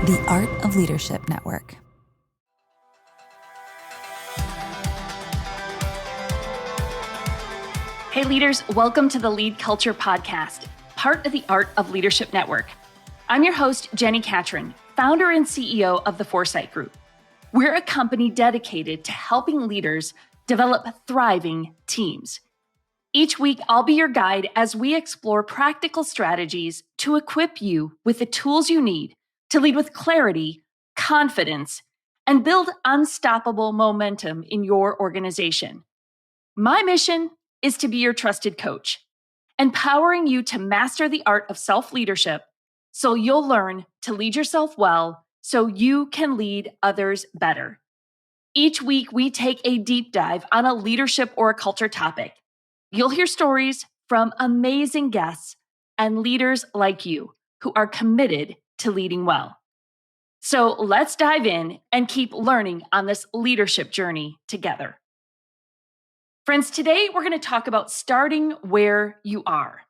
The Art of Leadership Network. Hey leaders, welcome to the LeadCulture Podcast, part of the Art of Leadership Network. I'm your host, Jenni Catron, founder and CEO of the Foresight Group. We're a company dedicated to helping leaders develop thriving teams. Each week, I'll be your guide as we explore practical strategies to equip you with the tools you need to lead with clarity, confidence, and build unstoppable momentum in your organization. My mission is to be your trusted coach, empowering you to master the art of self-leadership so you'll learn to lead yourself well so you can lead others better. Each week, we take a deep dive on a leadership or a culture topic. You'll hear stories from amazing guests and leaders like you who are committed to leading well. So let's dive in and keep learning on this leadership journey together. Friends, today we're going to talk about starting where you are.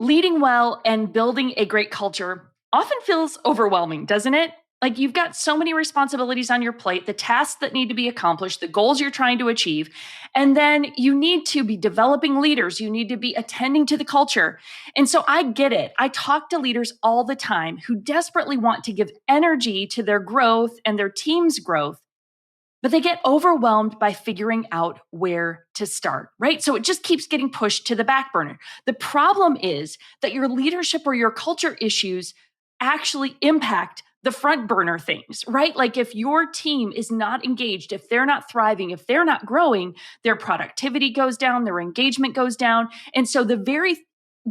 Leading well and building a great culture often feels overwhelming, doesn't it? Like you've got so many responsibilities on your plate, the tasks that need to be accomplished, the goals you're trying to achieve, and then you need to be developing leaders. You need to be attending to the culture. And so I get it. I talk to leaders all the time who desperately want to give energy to their growth and their team's growth, but they get overwhelmed by figuring out where to start, right? So it just keeps getting pushed to the back burner. The problem is that your leadership or your culture issues actually impact the front burner things, right? Like if your team is not engaged, if they're not thriving, if they're not growing, their productivity goes down, their engagement goes down. And so the very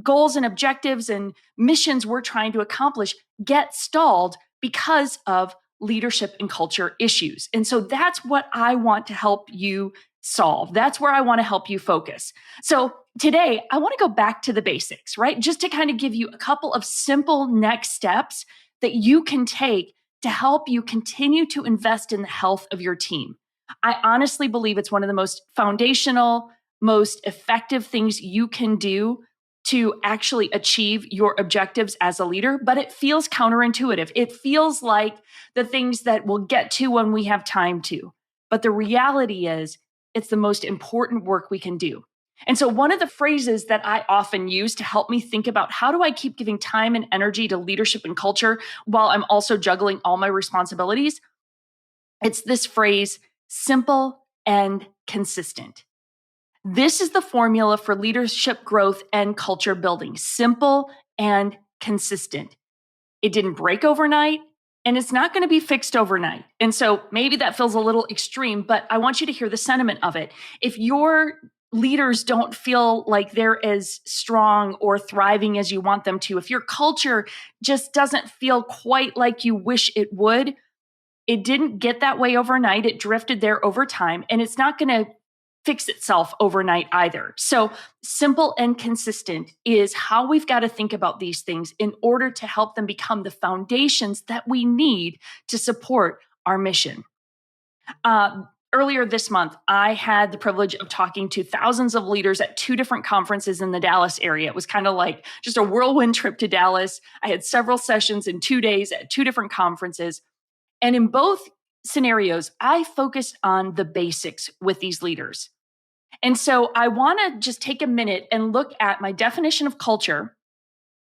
goals and objectives and missions we're trying to accomplish get stalled because of leadership and culture issues. And so that's what I want to help you solve. That's where I want to help you focus. So today, I want to go back to the basics, right? Just to kind of give you a couple of simple next steps that you can take to help you continue to invest in the health of your team. I honestly believe it's one of the most foundational, most effective things you can do to actually achieve your objectives as a leader, but it feels counterintuitive. It feels like the things that we'll get to when we have time to. But the reality is, it's the most important work we can do. And so one of the phrases that I often use to help me think about how do I keep giving time and energy to leadership and culture while I'm also juggling all my responsibilities, it's this phrase, simple and consistent. This is the formula for leadership growth and culture building, simple and consistent. It didn't break overnight, and it's not going to be fixed overnight. And so maybe that feels a little extreme, but I want you to hear the sentiment of it. If your leaders don't feel like they're as strong or thriving as you want them to, if your culture just doesn't feel quite like you wish it would, it didn't get that way overnight. It drifted there over time, and it's not going to fix itself overnight either. So simple and consistent is how we've got to think about these things in order to help them become the foundations that we need to support our mission. Earlier this month, I had the privilege of talking to thousands of leaders at 2 different conferences in the Dallas area. It was kind of like just a whirlwind trip to Dallas. I had several sessions in 2 days at 2 different conferences. And in both scenarios, I focused on the basics with these leaders. And so I want to just take a minute and look at my definition of culture.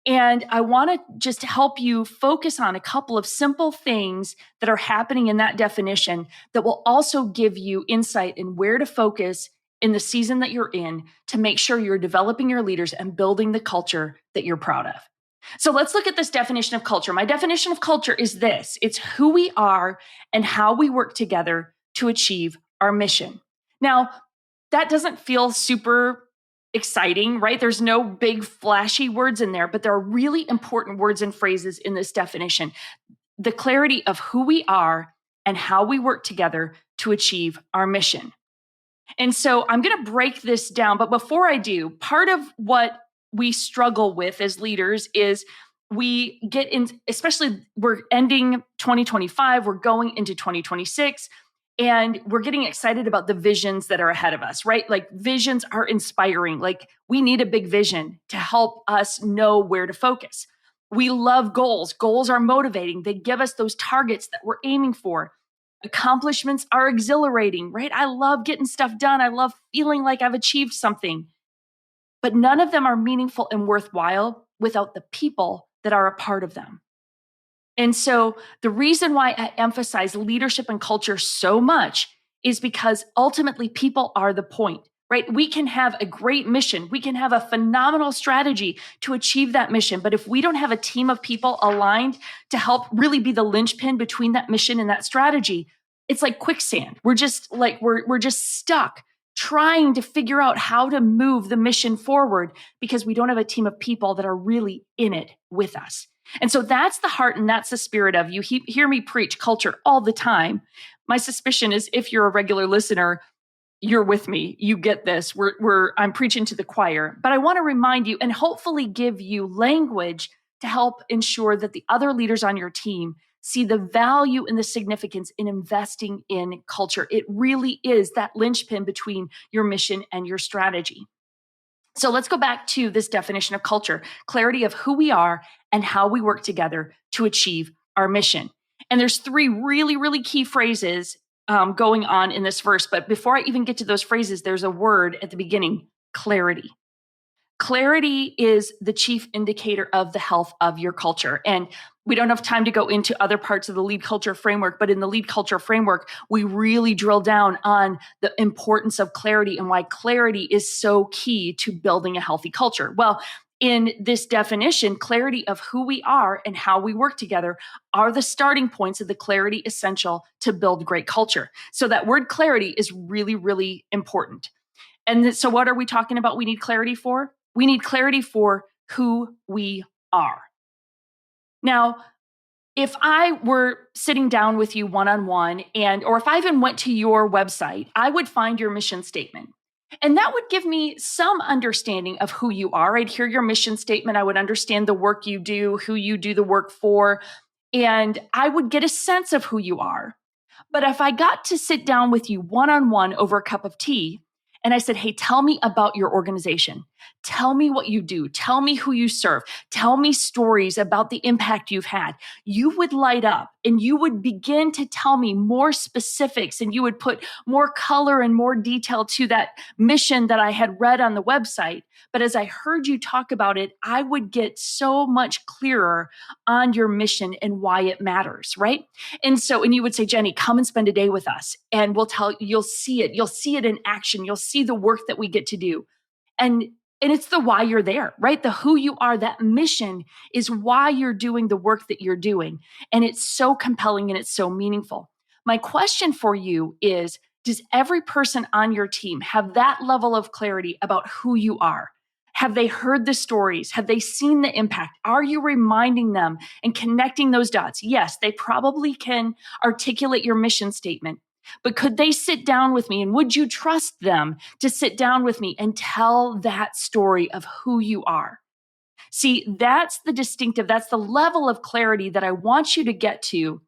And I want to just help you focus on a couple of simple things that are happening in that definition that will also give you insight in where to focus in the season that you're in to make sure you're developing your leaders and building the culture that you're proud of. So let's look at this definition of culture. My definition of culture is this. It's who we are and how we work together to achieve our mission. Now, that doesn't feel super exciting, right? There's no big flashy words in there, but there are really important words and phrases in this definition. The clarity of who we are and how we work together to achieve our mission. And so I'm going to break this down, but before I do, part of what we struggle with as leaders is we get in, especially we're ending 2025, we're going into 2026, and we're getting excited about the visions that are ahead of us, right? Like visions are inspiring. Like we need a big vision to help us know where to focus. We love goals. Goals are motivating. They give us those targets that we're aiming for. Accomplishments are exhilarating, right? I love getting stuff done. I love feeling like I've achieved something. But none of them are meaningful and worthwhile without the people that are a part of them. And so the reason why I emphasize leadership and culture so much is because ultimately people are the point, right? We can have a great mission. We can have a phenomenal strategy to achieve that mission. But if we don't have a team of people aligned to help really be the linchpin between that mission and that strategy, it's like quicksand. We're just stuck trying to figure out how to move the mission forward because we don't have a team of people that are really in it with us. And so that's the heart and that's the spirit of, you hear me preach culture all the time. My suspicion is if you're a regular listener, you're with me. You get this. I'm preaching to the choir. But I want to remind you and hopefully give you language to help ensure that the other leaders on your team see the value and the significance in investing in culture. It really is that linchpin between your mission and your strategy. So let's go back to this definition of culture: clarity of who we are and how we work together to achieve our mission. And there's three really, really key phrases going on in this verse. But before I even get to those phrases, there's a word at the beginning: clarity. Clarity is the chief indicator of the health of your culture. And we don't have time to go into other parts of the LeadCulture framework, but in the LeadCulture framework, we really drill down on the importance of clarity and why clarity is so key to building a healthy culture. Well, in this definition, clarity of who we are and how we work together are the starting points of the clarity essential to build great culture. So that word clarity is really, really important. And so what are we talking about we need clarity for? We need clarity for who we are. Now, if I were sitting down with you one-on-one or if I even went to your website, I would find your mission statement. And that would give me some understanding of who you are. I'd hear your mission statement. I would understand the work you do, who you do the work for, and I would get a sense of who you are. But if I got to sit down with you one-on-one over a cup of tea, and I said, hey, tell me about your organization. Tell me what you do. Tell me who you serve. Tell me stories about the impact you've had. You would light up and you would begin to tell me more specifics, and you would put more color and more detail to that mission that I had read on the website. But as I heard you talk about it, I would get so much clearer on your mission and why it matters, right? And you would say, Jenni, come and spend a day with us and we'll tell you, you'll see it in action. You'll see the work that we get to do. And it's the why you're there, right? The who you are, that mission is why you're doing the work that you're doing. And it's so compelling and it's so meaningful. My question for you is, does every person on your team have that level of clarity about who you are? Have they heard the stories? Have they seen the impact? Are you reminding them and connecting those dots? Yes, they probably can articulate your mission statement, but could they sit down with me, and would you trust them to sit down with me and tell that story of who you are? See, that's the level of clarity that I want you to get to,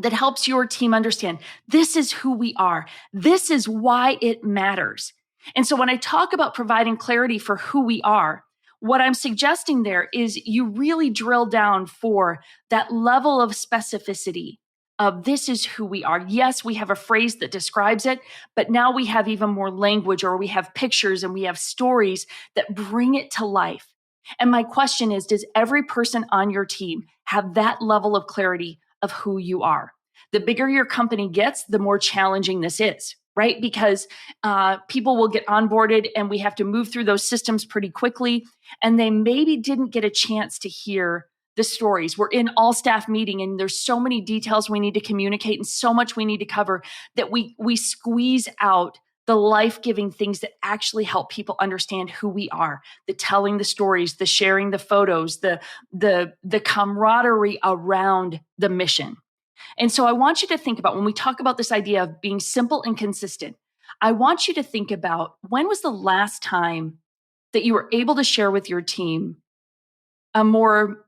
that helps your team understand this is who we are. This is why it matters. And so when I talk about providing clarity for who we are, what I'm suggesting there is you really drill down for that level of specificity of this is who we are. Yes, we have a phrase that describes it, but now we have even more language, or we have pictures and we have stories that bring it to life. And my question is, does every person on your team have that level of clarity of who you are? The bigger your company gets, the more challenging this is, right? Because people will get onboarded and we have to move through those systems pretty quickly. And they maybe didn't get a chance to hear the stories. We're in all staff meeting and there's so many details we need to communicate and so much we need to cover that we squeeze out the life-giving things that actually help people understand who we are, the telling the stories, the sharing the photos, the camaraderie around the mission. And so I want you to think about, when we talk about this idea of being simple and consistent, I want you to think about, when was the last time that you were able to share with your team a more,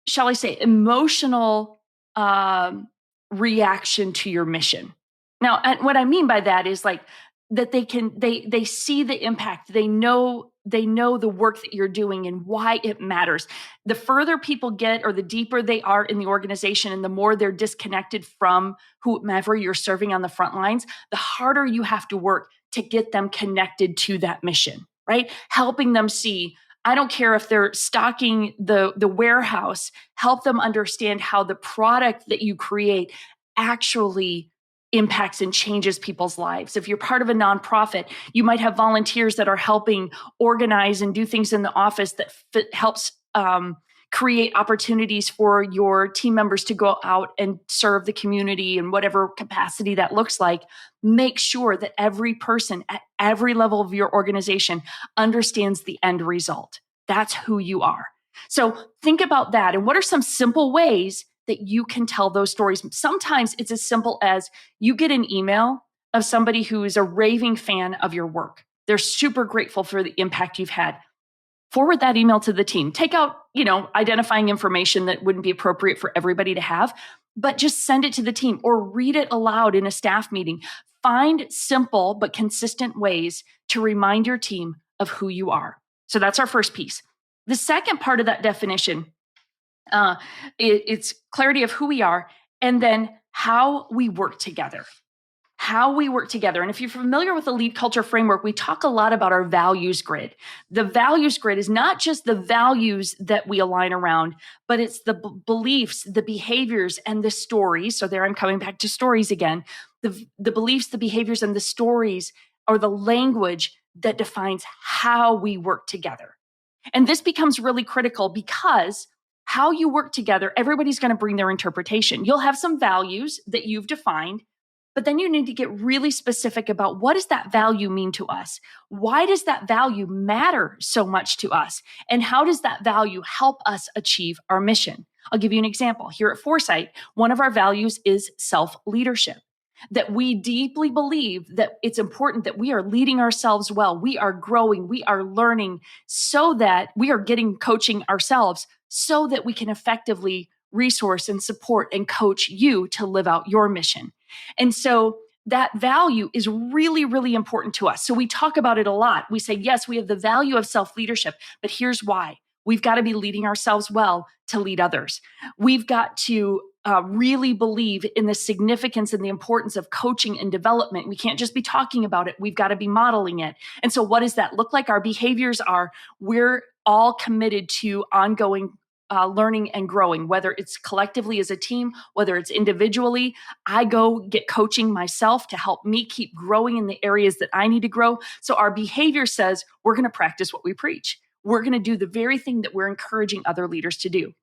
shall I say, emotional reaction to your mission? Now, and what I mean by that is like that they see the impact. They know the work that you're doing and why it matters. The further people get, or the deeper they are in the organization, and the more they're disconnected from whomever you're serving on the front lines, the harder you have to work to get them connected to that mission, right? Helping them see, I don't care if they're stocking the warehouse, help them understand how the product that you create actually impacts and changes people's lives. If you're part of a nonprofit, you might have volunteers that are helping organize and do things in the office that helps create opportunities for your team members to go out and serve the community in whatever capacity that looks like. Make sure that every person at every level of your organization understands the end result. That's who you are. So think about that. And what are some simple ways that you can tell those stories? Sometimes it's as simple as you get an email of somebody who is a raving fan of your work. They're super grateful for the impact you've had. Forward that email to the team. Take out, identifying information that wouldn't be appropriate for everybody to have, but just send it to the team or read it aloud in a staff meeting. Find simple but consistent ways to remind your team of who you are. So that's our first piece. The second part of that definition, it's clarity of who we are, and then how we work together. How we work together. And if you're familiar with the LeadCulture framework, we talk a lot about our values grid. The values grid is not just the values that we align around, but it's the beliefs, the behaviors, and the stories. So there I'm coming back to stories again. The beliefs, the behaviors, and the stories are the language that defines how we work together. And this becomes really critical because how you work together, everybody's going to bring their interpretation. You'll have some values that you've defined, but then you need to get really specific about what does that value mean to us? Why does that value matter so much to us? And how does that value help us achieve our mission? I'll give you an example. Here at Foresight, one of our values is self-leadership. That we deeply believe that it's important that we are leading ourselves well. We are growing, we are learning, so that we are getting coaching ourselves so that we can effectively resource and support and coach you to live out your mission. And so that value is really, really important to us. So we talk about it a lot. We say, yes, we have the value of self-leadership, but here's why. We've got to be leading ourselves well to lead others. We've got to really believe in the significance and the importance of coaching and development. We can't just be talking about it. We've got to be modeling it. And so what does that look like? Our behaviors are, we're all committed to ongoing learning and growing, whether it's collectively as a team, whether it's individually. I go get coaching myself to help me keep growing in the areas that I need to grow. So our behavior says we're going to practice what we preach. We're going to do the very thing that we're encouraging other leaders to do.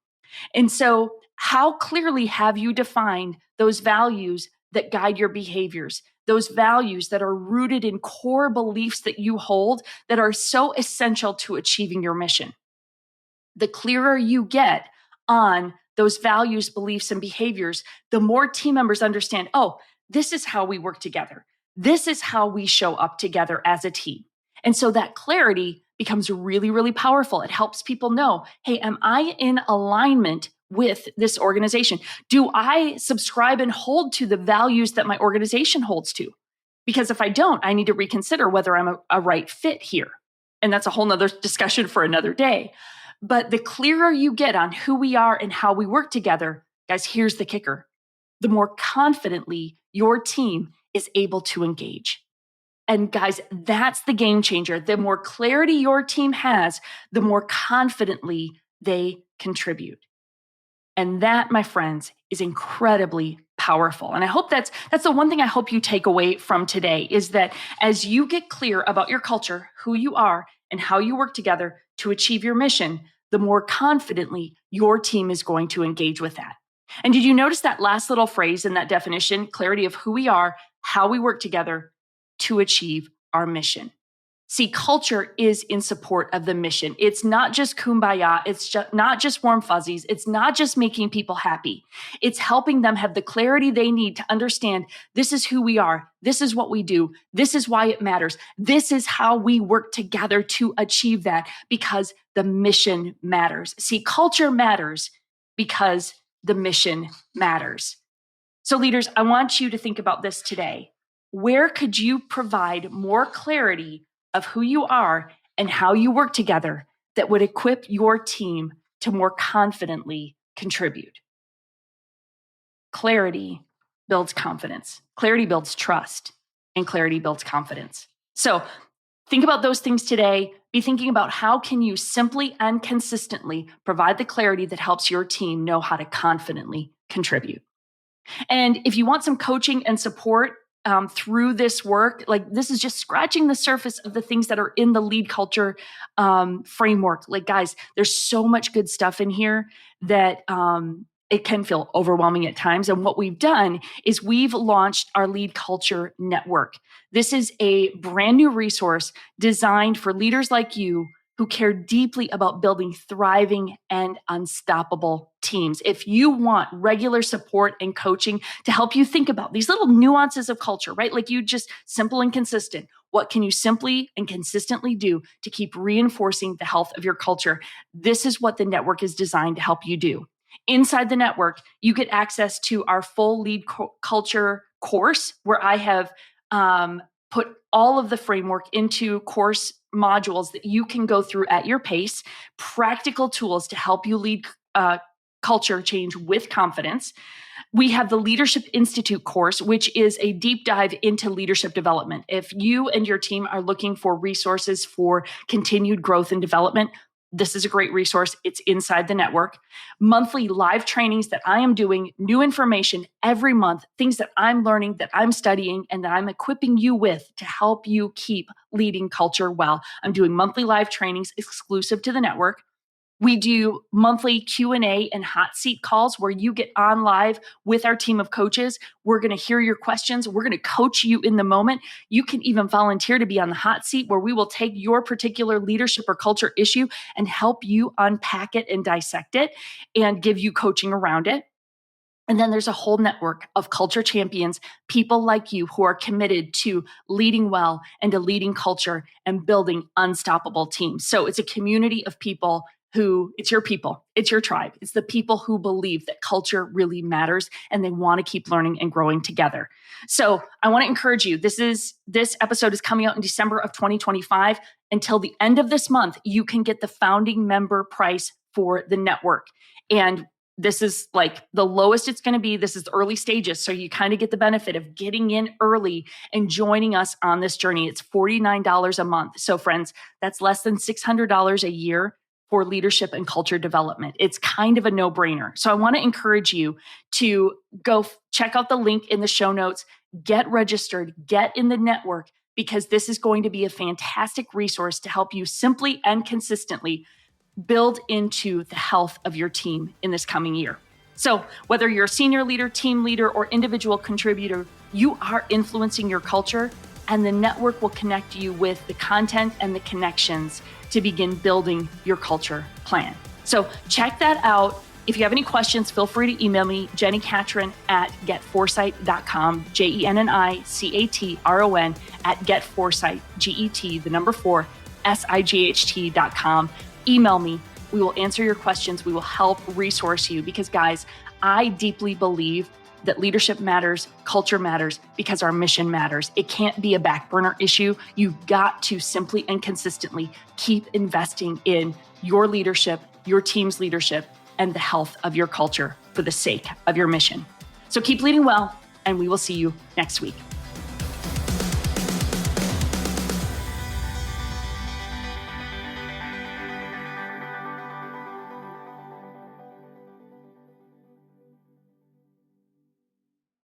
And so how clearly have you defined those values that guide your behaviors, those values that are rooted in core beliefs that you hold that are so essential to achieving your mission? The clearer you get on those values, beliefs, and behaviors, the more team members understand, oh, this is how we work together. This is how we show up together as a team. And so that clarity becomes really, really powerful. It helps people know, hey, am I in alignment with this organization? Do I subscribe and hold to the values that my organization holds to? Because if I don't, I need to reconsider whether I'm a right fit here. And that's a whole nother discussion for another day. But the clearer you get on who we are and how we work together, guys, here's the kicker. The more confidently your team is able to engage. And guys, that's the game changer. The more clarity your team has, the more confidently they contribute. And that, my friends, is incredibly powerful. And I hope that's the one thing I hope you take away from today, is that as you get clear about your culture, who you are, and how you work together to achieve your mission, the more confidently your team is going to engage with that. And did you notice that last little phrase in that definition, clarity of who we are, how we work together to achieve our mission? See, culture is in support of the mission. It's not just kumbaya. It's not just warm fuzzies. It's not just making people happy. It's helping them have the clarity they need to understand this is who we are. This is what we do. This is why it matters. This is how we work together to achieve that, because the mission matters. See, culture matters because the mission matters. So leaders, I want you to think about this today. where could you provide more clarity of who you are and how you work together that would equip your team to more confidently contribute? Clarity builds confidence. Clarity builds trust, and clarity builds confidence. So think about those things today. Be thinking about how can you simply and consistently provide the clarity that helps your team know how to confidently contribute. And if you want some coaching and support through this work, like this is just scratching the surface of the things that are in the LeadCulture framework. Like, guys, there's so much good stuff in here that it can feel overwhelming at times. And what we've done is we've launched our LeadCulture Network. This is a brand new resource designed for leaders like you who care deeply about building thriving and unstoppable teams. If you want regular support and coaching to help you think about these little nuances of culture, right? Like you just simple and consistent. What can you simply and consistently do to keep reinforcing the health of your culture? This is what the network is designed to help you do. Inside the network, you get access to our full LeadCulture course, where I have put all of the framework into course modules that you can go through at your pace, practical tools to help you lead culture change with confidence. We have the Leadership Institute course, which is a deep dive into leadership development. If you and your team are looking for resources for continued growth and development, this is a great resource. It's inside the network. Monthly live trainings that I am doing, new information every month, things that I'm learning, that I'm studying, and that I'm equipping you with to help you keep leading culture well. I'm doing monthly live trainings exclusive to the network. We do monthly Q&A and hot seat calls where you get on live with our team of coaches. We're going to hear your questions. We're going to coach you in the moment. You can even volunteer to be on the hot seat where we will take your particular leadership or culture issue and help you unpack it and dissect it and give you coaching around it. And then there's a whole network of culture champions, people like you who are committed to leading well and to leading culture and building unstoppable teams. So it's a community of people it's your people, it's your tribe. It's the people who believe that culture really matters and they want to keep learning and growing together. So I want to encourage you. This episode is coming out in December of 2025. Until the end of this month, you can get the founding member price for the network. And this is like the lowest it's going to be. This is the early stages. So you kind of get the benefit of getting in early and joining us on this journey. It's $49 a month. So friends, that's less than $600 a year for leadership and culture development. It's kind of a no-brainer. So I want to encourage you to go check out the link in the show notes, get registered, get in the network, because this is going to be a fantastic resource to help you simply and consistently build into the health of your team in this coming year. So whether you're a senior leader, team leader, or individual contributor, you are influencing your culture, and the network will connect you with the content and the connections to begin building your culture plan. So check that out. If you have any questions, feel free to email me, Jenni Catron at getforesight.com, JenniCatron at getforesight, GET4SIGHT.com. Email me. We will answer your questions. We will help resource you because, guys, I deeply believe that leadership matters, culture matters, because our mission matters. It can't be a back burner issue. You've got to simply and consistently keep investing in your leadership, your team's leadership, and the health of your culture for the sake of your mission. So keep leading well, and we will see you next week.